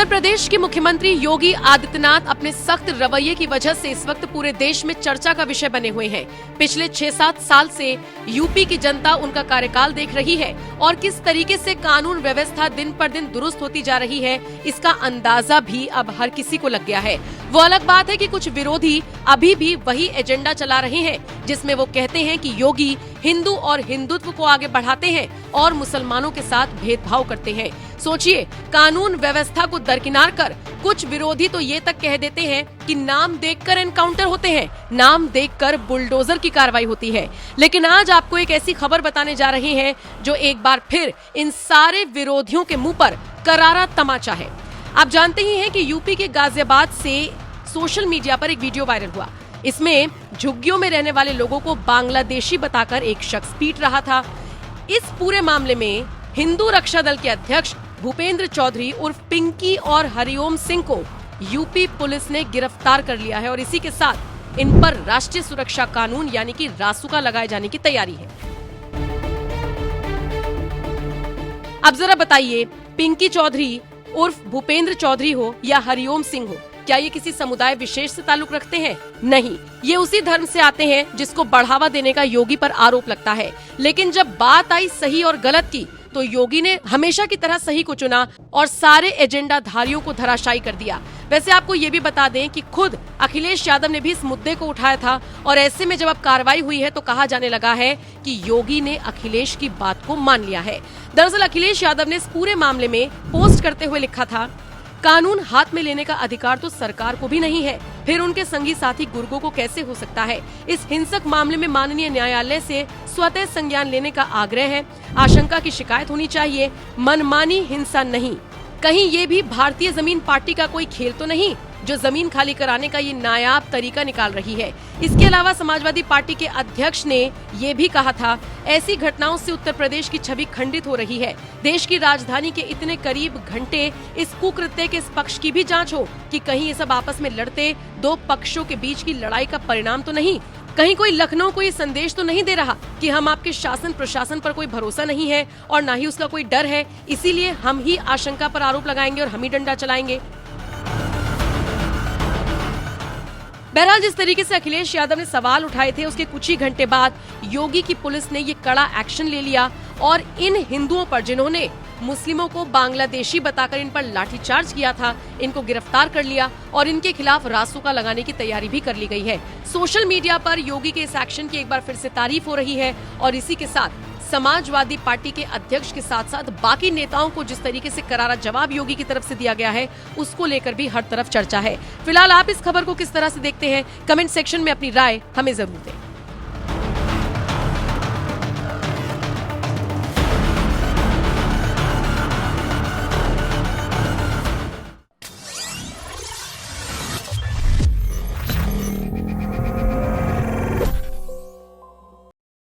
उत्तर प्रदेश के मुख्यमंत्री योगी आदित्यनाथ अपने सख्त रवैये की वजह से इस वक्त पूरे देश में चर्चा का विषय बने हुए हैं। पिछले 6-7 साल से यूपी की जनता उनका कार्यकाल देख रही है और किस तरीके से कानून व्यवस्था दिन पर दिन दुरुस्त होती जा रही है, इसका अंदाजा भी अब हर किसी को लग गया है। वो अलग बात है कि कुछ विरोधी अभी भी वही एजेंडा चला रहे हैं, जिसमें वो कहते हैं कि योगी हिंदू और हिंदुत्व को आगे बढ़ाते हैं और मुसलमानों के साथ भेदभाव करते हैं। सोचिए, कानून व्यवस्था को दरकिनार कर कुछ विरोधी तो ये तक कह देते हैं कि नाम देखकर एनकाउंटर होते हैं, नाम देखकर बुलडोजर की कार्रवाई होती है। लेकिन आज आपको एक ऐसी खबर बताने जा रहे हैं जो एक बार फिर इन सारे विरोधियों के मुंह पर करारा तमाचा है। आप जानते ही हैं कि यूपी के गाजियाबाद से सोशल मीडिया पर एक वीडियो वायरल हुआ। इसमें झुग्गियों में रहने वाले लोगों को बांग्लादेशी बताकर एक शख्स पीट रहा था। इस पूरे मामले में हिंदू रक्षा दल के अध्यक्ष भूपेंद्र चौधरी उर्फ पिंकी और हरिओम सिंह को यूपी पुलिस ने गिरफ्तार कर लिया है और इसी के साथ इन पर राष्ट्रीय सुरक्षा कानून यानी कि रासुका लगाए जाने की तैयारी है। अब जरा बताइए, पिंकी चौधरी उर्फ भूपेंद्र चौधरी हो या हरिओम सिंह हो, क्या ये किसी समुदाय विशेष से ताल्लुक रखते हैं? नहीं, ये उसी धर्म से आते हैं जिसको बढ़ावा देने का योगी पर आरोप लगता है। लेकिन जब बात आई सही और गलत की, तो योगी ने हमेशा की तरह सही को चुना और सारे एजेंडा धारियों को धराशायी कर दिया। वैसे आपको ये भी बता दें कि खुद अखिलेश यादव ने भी इस मुद्दे को उठाया था और ऐसे में जब अब कार्रवाई हुई है तो कहा जाने लगा है कि योगी ने अखिलेश की बात को मान लिया है। दरअसल अखिलेश यादव ने इस पूरे मामले में पोस्ट करते हुए लिखा था, कानून हाथ में लेने का अधिकार तो सरकार को भी नहीं है, फिर उनके संगी साथी गुर्गों को कैसे हो सकता है। इस हिंसक मामले में माननीय न्यायालय से स्वतः संज्ञान लेने का आग्रह है। आशंका की शिकायत होनी चाहिए, मनमानी हिंसा नहीं। कहीं ये भी भारतीय जमीन पार्टी का कोई खेल तो नहीं जो जमीन खाली कराने का ये नायाब तरीका निकाल रही है। इसके अलावा समाजवादी पार्टी के अध्यक्ष ने ये भी कहा था, ऐसी घटनाओं से उत्तर प्रदेश की छवि खंडित हो रही है। देश की राजधानी के इतने करीब घंटे इस कुकृत्य के इस पक्ष की भी जांच हो कि कहीं ये सब आपस में लड़ते दो पक्षों के बीच की लड़ाई का परिणाम तो नहीं। कहीं कोई लखनऊ को ये संदेश तो नहीं दे रहा कि हम आपके शासन प्रशासन पर कोई भरोसा नहीं है और न ही उसका कोई डर है, इसीलिए हम ही आशंका पर आरोप लगाएंगे और हम ही डंडा चलाएंगे। बहरहाल जिस तरीके से अखिलेश यादव ने सवाल उठाए थे, उसके कुछ ही घंटे बाद योगी की पुलिस ने ये कड़ा एक्शन ले लिया और इन हिंदुओं पर जिन्होंने मुस्लिमों को बांग्लादेशी बताकर इन पर लाठीचार्ज किया था, इनको गिरफ्तार कर लिया और इनके खिलाफ रासुका लगाने की तैयारी भी कर ली गई है। सोशल मीडिया पर योगी के इस एक्शन की एक बार फिर से तारीफ हो रही है और इसी के साथ समाजवादी पार्टी के अध्यक्ष के साथ साथ बाकी नेताओं को जिस तरीके से करारा जवाब योगी की तरफ से दिया गया है, उसको लेकर भी हर तरफ चर्चा है। फिलहाल आप इस खबर को किस तरह से देखते हैं, कमेंट सेक्शन में अपनी राय हमें जरूर दें।